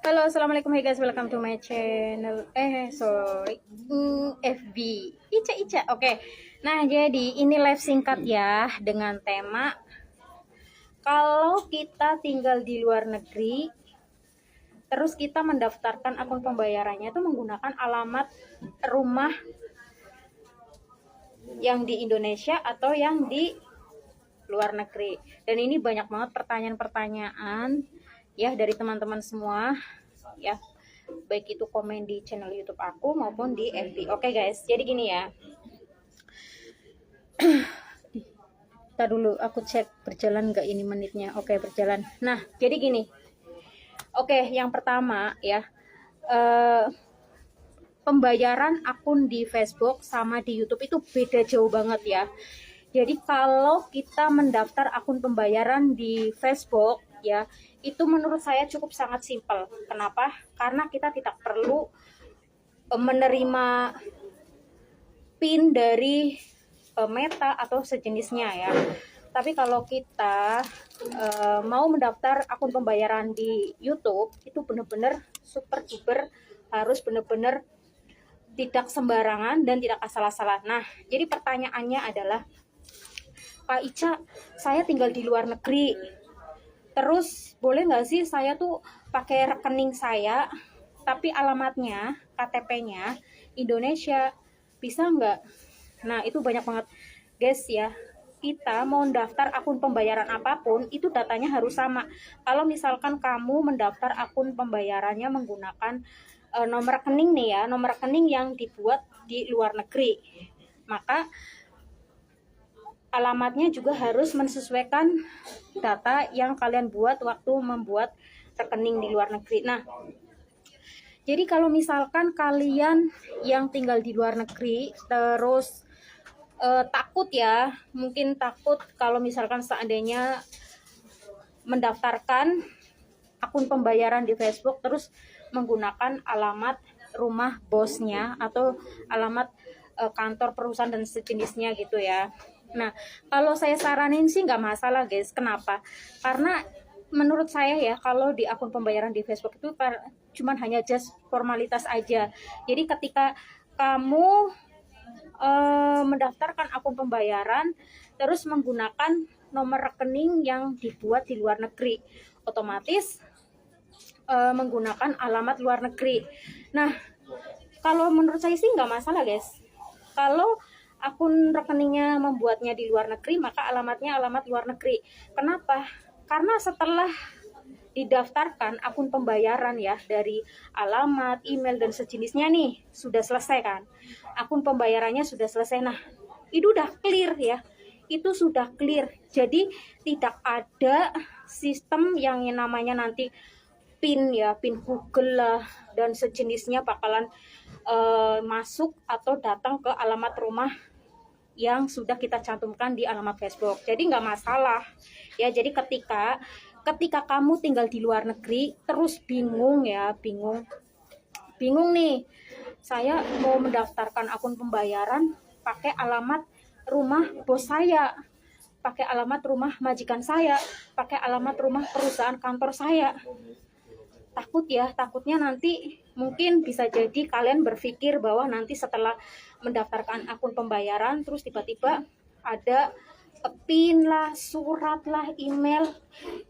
Halo, assalamualaikum, hey guys, welcome to my channel. Sorry, FB Ica Ica. Oke, nah jadi ini live singkat ya dengan tema kalau kita tinggal di luar negeri, terus kita mendaftarkan akun pembayarannya itu menggunakan alamat rumah yang di Indonesia atau yang di luar negeri. Dan ini banyak banget pertanyaan-pertanyaan ya dari teman-teman semua ya, baik itu komen di channel YouTube aku maupun di FB. Oke guys, jadi gini ya. Kita dulu aku cek berjalan nggak ini menitnya. Oke, berjalan. Nah, jadi gini. Oke, yang pertama ya, pembayaran akun di Facebook sama di YouTube itu beda jauh banget ya. Jadi kalau kita mendaftar akun pembayaran di Facebook ya, itu menurut saya cukup sangat simpel. Kenapa? Karena kita tidak perlu menerima PIN dari Meta atau sejenisnya ya. Tapi kalau kita mau mendaftar akun pembayaran di YouTube, itu benar-benar super duper harus benar-benar tidak sembarangan dan tidak asal-asalan. Nah, jadi pertanyaannya adalah, Kak Ica, saya tinggal di luar negeri. Terus boleh nggak sih saya tuh pakai rekening saya, tapi alamatnya, KTP-nya Indonesia, bisa nggak? Nah, itu banyak banget guys ya. Kita mau mendaftar akun pembayaran apapun, itu datanya harus sama. Kalau misalkan kamu mendaftar akun pembayarannya menggunakan nomor rekening nih ya, nomor rekening yang dibuat di luar negeri, maka alamatnya juga harus menyesuaikan data yang kalian buat waktu membuat rekening di luar negeri. Nah, jadi kalau misalkan kalian yang tinggal di luar negeri terus takut ya, mungkin takut kalau misalkan seandainya mendaftarkan akun pembayaran di Facebook terus menggunakan alamat rumah bosnya atau alamat kantor perusahaan dan sejenisnya gitu ya. Nah, kalau saya saranin sih nggak masalah guys. Kenapa? Karena menurut saya ya, kalau di akun pembayaran di Facebook itu cuman hanya just formalitas aja. Jadi ketika kamu mendaftarkan akun pembayaran terus menggunakan nomor rekening yang dibuat di luar negeri, otomatis menggunakan alamat luar negeri. Nah, kalau menurut saya sih nggak masalah guys. Kalau akun rekeningnya membuatnya di luar negeri, maka alamatnya alamat luar negeri. Kenapa? Karena setelah didaftarkan akun pembayaran ya, dari alamat, email dan sejenisnya nih sudah selesai kan, akun pembayarannya sudah selesai. Nah, itu udah clear ya, itu sudah clear. Jadi tidak ada sistem yang namanya nanti PIN ya, PIN Google lah dan sejenisnya bakalan masuk atau datang ke alamat rumah yang sudah kita cantumkan di alamat Facebook. Jadi nggak masalah ya. Jadi ketika kamu tinggal di luar negeri terus bingung ya, bingung nih, saya mau mendaftarkan akun pembayaran pakai alamat rumah bos saya, pakai alamat rumah majikan saya, pakai alamat rumah perusahaan kantor saya. Takutnya nanti mungkin bisa jadi kalian berpikir bahwa nanti setelah mendaftarkan akun pembayaran terus tiba-tiba ada PIN lah, surat lah, email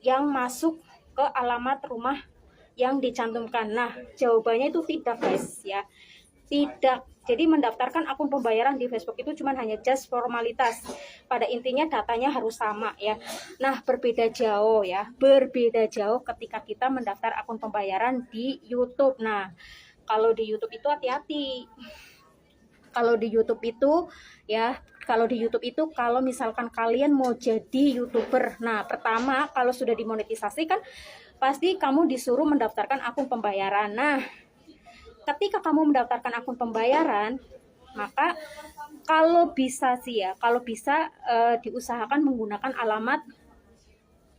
yang masuk ke alamat rumah yang dicantumkan. Nah, jawabannya itu tidak guys ya, tidak. Jadi mendaftarkan akun pembayaran di Facebook itu cuma hanya just formalitas. Pada intinya datanya harus sama ya. Nah, berbeda jauh ketika kita mendaftar akun pembayaran di YouTube. Nah, kalau di YouTube itu hati-hati. Kalau di YouTube itu kalau misalkan kalian mau jadi YouTuber, nah pertama kalau sudah dimonetisasi kan pasti kamu disuruh mendaftarkan akun pembayaran. Nah, ketika kamu mendaftarkan akun pembayaran, maka kalau bisa diusahakan menggunakan alamat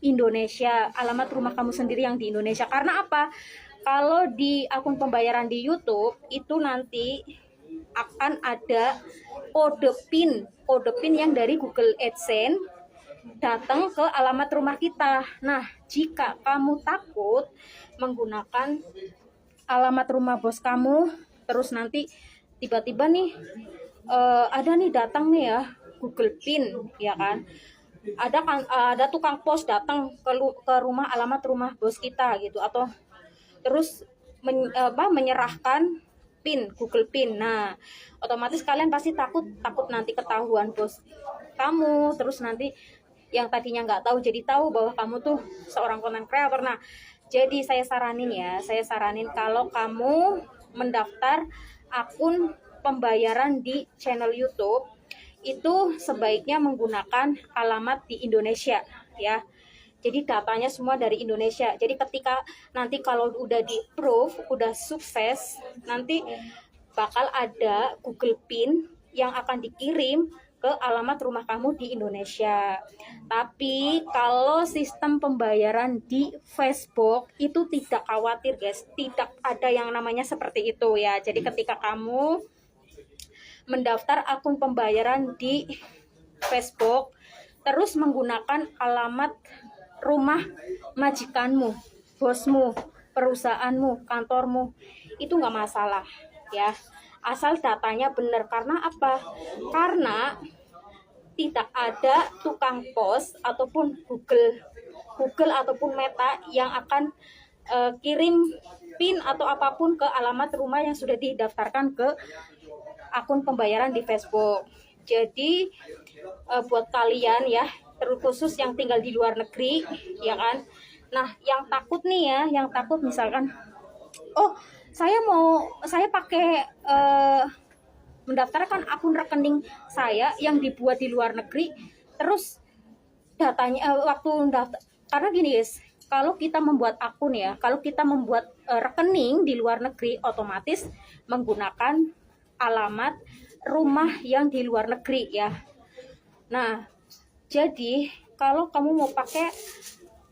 Indonesia, alamat rumah kamu sendiri yang di Indonesia. Karena apa? Kalau di akun pembayaran di YouTube itu nanti akan ada kode PIN yang dari Google AdSense datang ke alamat rumah kita. Nah, jika kamu takut menggunakan alamat rumah bos kamu, terus nanti tiba-tiba nih ada nih datang nih ya Google Pin, ya kan? Ada tukang pos datang ke rumah, alamat rumah bos kita gitu, atau terus menyerahkan PIN, Google PIN. Nah, otomatis kalian pasti takut nanti ketahuan bos kamu, terus nanti yang tadinya nggak tahu jadi tahu bahwa kamu tuh seorang content creator. Nah, jadi saya saranin kalau kamu mendaftar akun pembayaran di channel YouTube itu sebaiknya menggunakan alamat di Indonesia, ya. Jadi datanya semua dari Indonesia. Jadi ketika nanti kalau udah di approve, udah sukses, nanti bakal ada Google Pin yang akan dikirim ke alamat rumah kamu di Indonesia. Tapi kalau sistem pembayaran di Facebook itu tidak khawatir guys, tidak ada yang namanya seperti itu ya. Jadi ketika kamu mendaftar akun pembayaran di Facebook terus menggunakan alamat rumah majikanmu, bosmu, perusahaanmu, kantormu, itu nggak masalah ya, asal datanya benar. Karena apa? Karena tidak ada tukang pos ataupun Google ataupun Meta yang akan kirim PIN atau apapun ke alamat rumah yang sudah didaftarkan ke akun pembayaran di Facebook. Jadi buat kalian ya, terkhusus yang tinggal di luar negeri, ya kan. Nah, yang takut nih ya, yang takut misalkan, oh saya pakai mendaftarkan akun rekening saya yang dibuat di luar negeri, terus datanya waktu daftar, karena gini guys, kalau kita membuat akun ya, kalau kita membuat rekening di luar negeri, otomatis menggunakan alamat rumah yang di luar negeri ya. Nah, jadi kalau kamu mau pakai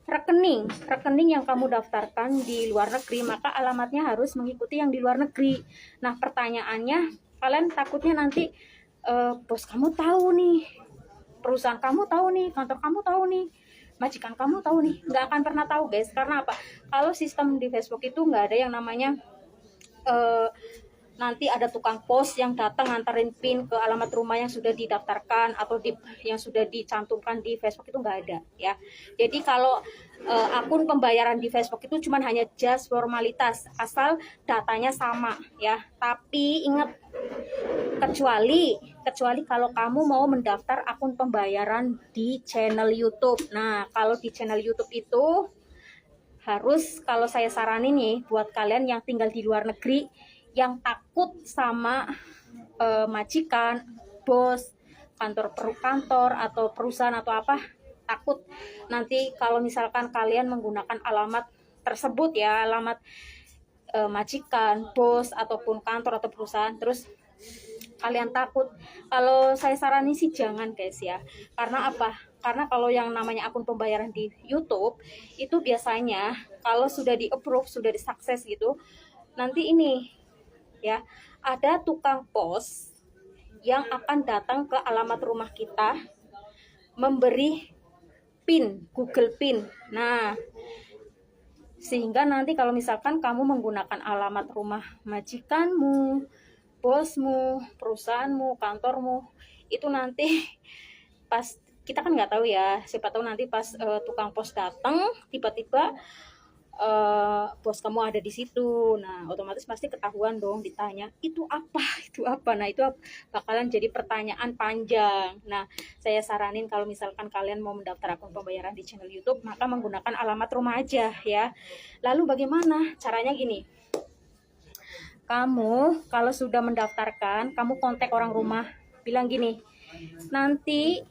rekening yang kamu daftarkan di luar negeri, maka alamatnya harus mengikuti yang di luar negeri. Nah, pertanyaannya, kalian takutnya nanti bos kamu tahu nih, perusahaan kamu tahu nih, kantor kamu tahu nih, majikan kamu tahu nih. Nggak akan pernah tahu guys. Karena apa? Kalau sistem di Facebook itu nggak ada yang namanya nanti ada tukang pos yang datang nganterin PIN ke alamat rumah yang sudah didaftarkan atau yang sudah dicantumkan di Facebook, itu nggak ada ya. Jadi kalau akun pembayaran di Facebook itu cuma hanya just formalitas, asal datanya sama ya. Tapi ingat, kecuali kalau kamu mau mendaftar akun pembayaran di channel YouTube. Nah, kalau di channel YouTube itu harus, kalau saya saranin nih buat kalian yang tinggal di luar negeri, yang takut sama majikan, bos, kantor atau perusahaan atau apa, takut nanti kalau misalkan kalian menggunakan alamat tersebut ya, alamat majikan, bos ataupun kantor atau perusahaan, terus kalian takut, kalau saya saranin sih jangan guys ya. Karena apa? Karena kalau yang namanya akun pembayaran di YouTube itu biasanya kalau sudah di approve, sudah di sukses gitu, nanti ini ya, ada tukang pos yang akan datang ke alamat rumah kita memberi PIN, Google PIN. Nah, sehingga nanti kalau misalkan kamu menggunakan alamat rumah majikanmu, bosmu, perusahaanmu, kantormu, itu nanti pas, kita kan nggak tahu ya, siapa tahu nanti pas tukang pos datang tiba-tiba bos kamu ada di situ. Nah, otomatis pasti ketahuan dong, ditanya itu apa. Nah, itu bakalan jadi pertanyaan panjang. Nah, saya saranin kalau misalkan kalian mau mendaftar akun pembayaran di channel YouTube, maka menggunakan alamat rumah aja ya. Lalu bagaimana caranya? Gini, kamu kalau sudah mendaftarkan, kamu kontak orang rumah, bilang gini, nanti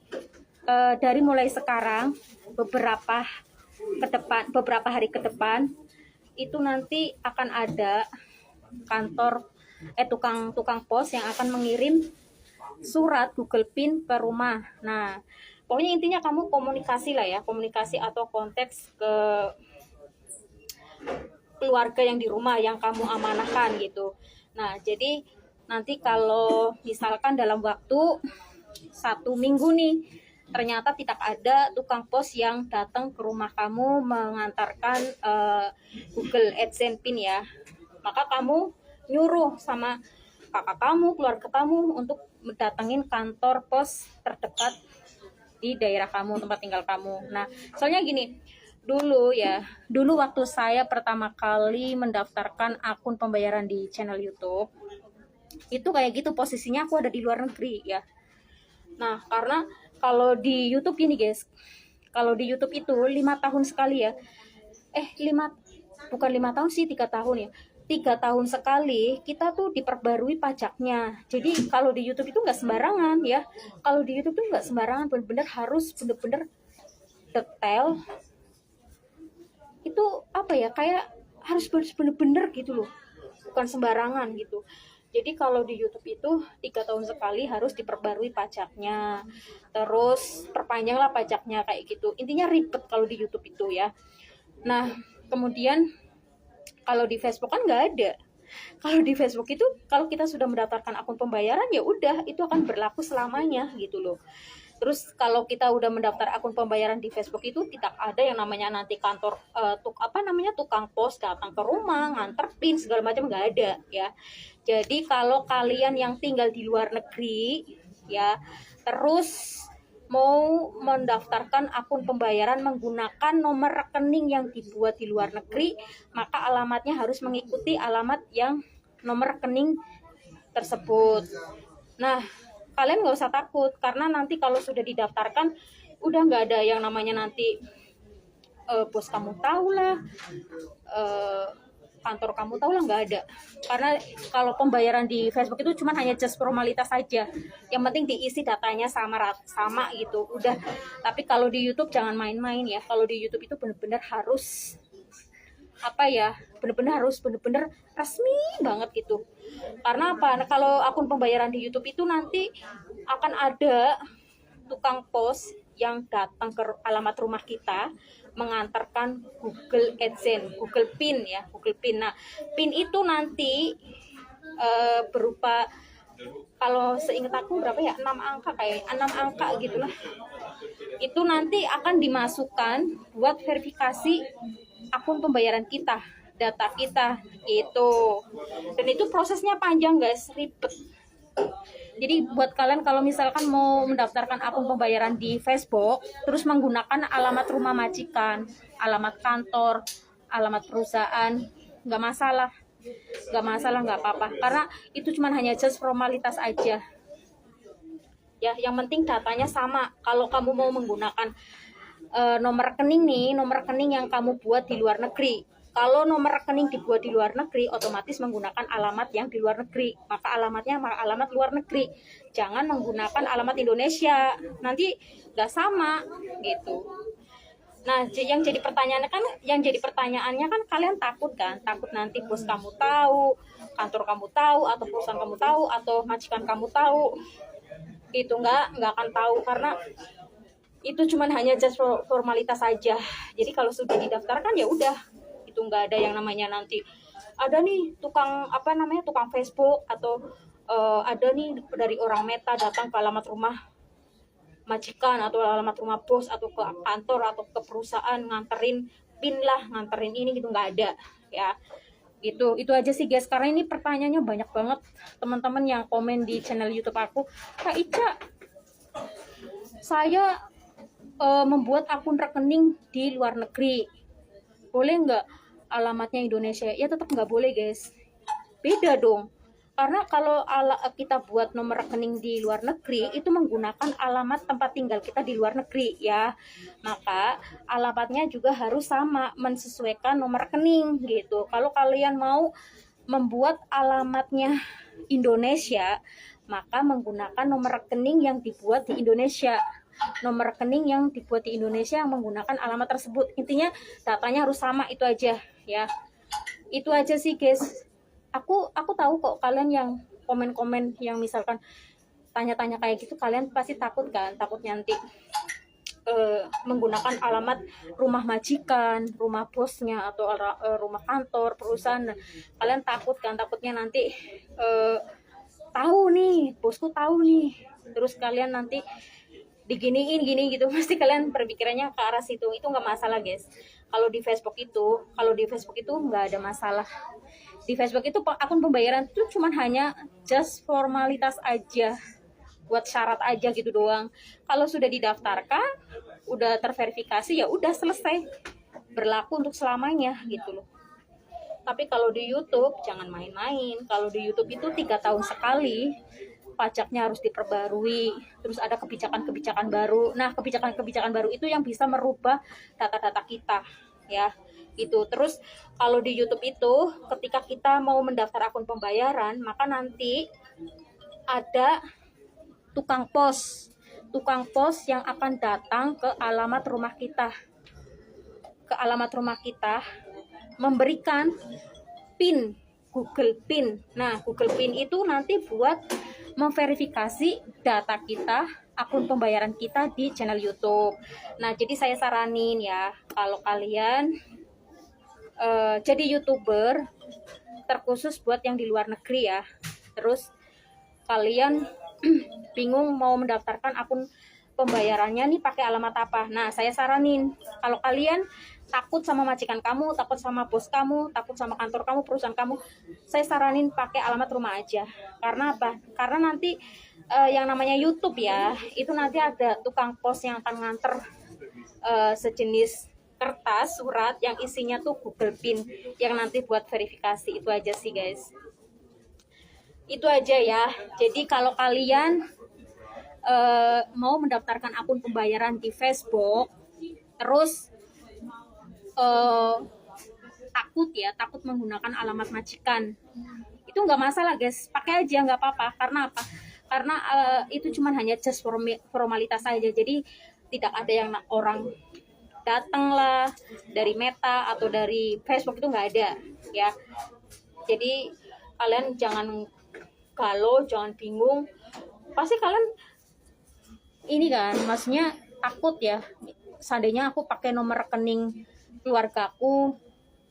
dari mulai sekarang beberapa hari ke depan itu nanti akan ada kantor tukang pos yang akan mengirim surat Google PIN ke rumah. Nah, pokoknya intinya kamu komunikasi lah ya, komunikasi atau konteks ke keluarga yang di rumah yang kamu amanahkan gitu. Nah, jadi nanti kalau misalkan dalam waktu 1 minggu nih, ternyata tidak ada tukang pos yang datang ke rumah kamu mengantarkan Google AdSense PIN ya, maka kamu nyuruh sama kakak kamu, keluarga kamu untuk mendatengin kantor pos terdekat di daerah kamu, tempat tinggal kamu. Nah, soalnya gini, dulu waktu saya pertama kali mendaftarkan akun pembayaran di channel YouTube, itu kayak gitu posisinya aku ada di luar negeri ya. Nah, karena kalau di YouTube ini guys, kalau di YouTube itu 5 tahun sekali ya, bukan 5 tahun sih, 3 tahun ya, 3 tahun sekali kita tuh diperbarui pajaknya. Jadi kalau di YouTube itu nggak sembarangan ya, kalau di YouTube tuh nggak sembarangan, bener-bener harus bener-bener detail. Itu apa ya, kayak harus bener-bener gitu loh, bukan sembarangan gitu. Jadi kalau di YouTube itu 3 tahun sekali harus diperbarui pajaknya, terus perpanjanglah pajaknya kayak gitu. Intinya ribet kalau di YouTube itu ya. Nah, kemudian kalau di Facebook kan nggak ada. Kalau di Facebook itu kalau kita sudah mendaftarkan akun pembayaran ya udah, itu akan berlaku selamanya gitu loh. Terus kalau kita udah mendaftar akun pembayaran di Facebook itu tidak ada yang namanya nanti kantor tukang pos datang ke rumah nganter PIN segala macam, nggak ada ya. Jadi kalau kalian yang tinggal di luar negeri ya, terus mau mendaftarkan akun pembayaran menggunakan nomor rekening yang dibuat di luar negeri, maka alamatnya harus mengikuti alamat yang nomor rekening tersebut. Nah, kalian nggak usah takut, karena nanti kalau sudah didaftarkan udah nggak ada yang namanya nanti bos kamu tahu lah, kantor kamu tahu lah, nggak ada. Karena kalau pembayaran di Facebook itu cuma hanya just formalitas saja, yang penting diisi datanya sama gitu udah. Tapi kalau di YouTube jangan main-main ya, kalau di YouTube itu benar-benar harus benar-benar resmi banget gitu. Karena apa? Nah, kalau akun pembayaran di YouTube itu nanti akan ada tukang pos yang datang ke alamat rumah kita mengantarkan Google AdSense, Google PIN ya, Google PIN. Nah, PIN itu nanti berupa, kalau seingat aku berapa ya, 6 angka, kayak 6 angka gitulah. Itu nanti akan dimasukkan buat verifikasi akun pembayaran kita, data kita gitu. Dan itu prosesnya panjang guys, ribet. Jadi buat kalian kalau misalkan mau mendaftarkan akun pembayaran di Facebook, terus menggunakan alamat rumah majikan, alamat kantor, alamat perusahaan, nggak masalah, nggak apa-apa. Karena itu cuma hanya just formalitas aja. Ya, yang penting datanya sama. Kalau kamu mau menggunakan nomor rekening yang kamu buat di luar negeri. Kalau nomor rekening dibuat di luar negeri, otomatis menggunakan alamat yang di luar negeri. Maka alamatnya alamat luar negeri. Jangan menggunakan alamat Indonesia. Nanti nggak sama gitu. Nah, yang jadi pertanyaannya kan kalian takut nanti bos kamu tahu, kantor kamu tahu, atau perusahaan kamu tahu, atau majikan kamu tahu. Itu nggak akan tahu, karena itu cuman hanya just formalitas saja. Jadi kalau sudah didaftarkan ya udah, itu nggak ada yang namanya nanti ada nih tukang Facebook, atau ada nih dari orang Meta datang ke alamat rumah majikan atau alamat rumah bos atau ke kantor atau ke perusahaan nganterin PIN lah, nganterin ini gitu, nggak ada ya. Itu aja sih guys, karena ini pertanyaannya banyak banget teman-teman yang komen di channel YouTube aku. Kak Ica, saya membuat akun rekening di luar negeri, boleh nggak alamatnya Indonesia? Ya tetap nggak boleh guys, beda dong. Karena kalau kita buat nomor rekening di luar negeri itu menggunakan alamat tempat tinggal kita di luar negeri ya, maka alamatnya juga harus sama, mensesuaikan nomor rekening gitu. Kalau kalian mau membuat alamatnya Indonesia, maka menggunakan nomor rekening yang dibuat di Indonesia, nomor rekening yang dibuat di Indonesia yang menggunakan alamat tersebut. Intinya datanya harus sama, itu aja ya. Itu aja sih guys. Aku tahu kok kalian yang komen-komen yang misalkan tanya-tanya kayak gitu, kalian pasti takut nanti menggunakan alamat rumah majikan, rumah bosnya, atau rumah kantor perusahaan. Kalian takutnya nanti tahu nih, bosku tahu nih, terus kalian nanti diginiin gini gitu, pasti kalian berpikirannya ke arah situ. Itu nggak masalah guys. Kalau di Facebook itu nggak ada masalah. Di Facebook itu akun pembayaran itu cuman hanya just formalitas aja, buat syarat aja gitu doang. Kalau sudah didaftarkan, udah terverifikasi, ya udah selesai, berlaku untuk selamanya gitu loh. Tapi kalau di YouTube jangan main-main. Kalau di YouTube itu 3 tahun sekali pajaknya harus diperbarui, terus ada kebijakan-kebijakan baru. Nah, kebijakan-kebijakan baru itu yang bisa merubah data-data kita, ya. Itu terus kalau di YouTube itu ketika kita mau mendaftar akun pembayaran, maka nanti ada tukang pos yang akan datang ke alamat rumah kita, memberikan PIN, Google PIN. Nah, Google PIN itu nanti buat memverifikasi data kita, akun pembayaran kita di channel YouTube. Nah, jadi saya saranin ya, kalau kalian jadi YouTuber, terkhusus buat yang di luar negeri ya, terus kalian bingung mau mendaftarkan akun pembayarannya nih pakai alamat apa. Nah, saya saranin, kalau kalian takut sama majikan kamu, takut sama bos kamu, takut sama kantor kamu, perusahaan kamu, saya saranin pakai alamat rumah aja. Karena apa? Karena nanti yang namanya YouTube ya, itu nanti ada tukang pos yang akan nganter sejenis kertas surat yang isinya tuh Google PIN yang nanti buat verifikasi. Itu aja sih guys. Itu aja ya. Jadi kalau kalian mau mendaftarkan akun pembayaran di Facebook, terus takut menggunakan alamat majikan, itu nggak masalah guys, pakai aja, nggak apa-apa. Karena apa? Karena itu cuma hanya just formalitas saja. Jadi tidak ada yang orang datang lah dari Meta atau dari Facebook, itu nggak ada ya. Jadi kalian jangan galau, jangan bingung. Pasti kalian ini kan, maksudnya takut ya, seandainya aku pakai nomor rekening keluargaku,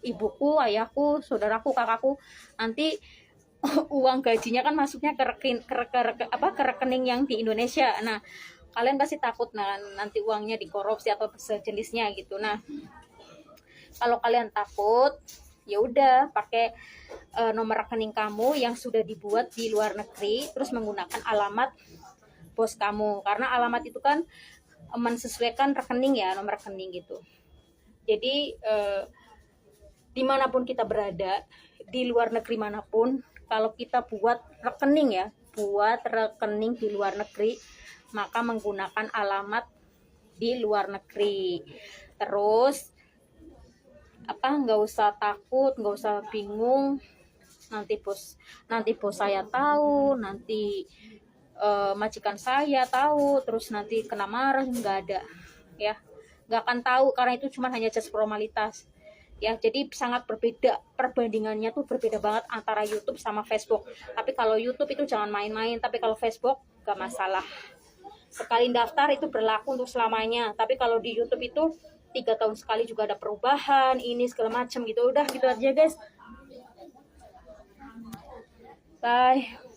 ibuku, ayahku, saudaraku, kakakku, nanti uang gajinya kan masuknya ke rekening yang di Indonesia. Nah, kalian pasti takut nanti uangnya dikorupsi atau sejenisnya gitu. Nah, kalau kalian takut, ya udah pakai nomor rekening kamu yang sudah dibuat di luar negeri, terus menggunakan alamat bos kamu, karena alamat itu kan mensesuaikan rekening ya, nomor rekening gitu. Jadi dimanapun kita berada, di luar negeri manapun, kalau kita buat rekening di luar negeri, maka menggunakan alamat di luar negeri. Terus nggak usah takut, nggak usah bingung, nanti bos saya tahu, nanti majikan saya tahu, terus nanti kena marah. Nggak ada ya, nggak akan tahu, karena itu cuma hanya just formalitas ya. Jadi sangat berbeda, perbandingannya tuh berbeda banget antara YouTube sama Facebook. Tapi kalau YouTube itu jangan main-main, tapi kalau Facebook nggak masalah, sekali daftar itu berlaku untuk selamanya. Tapi kalau di YouTube itu 3 tahun sekali juga ada perubahan, ini segala macam gitu. Udah gitu aja guys, bye.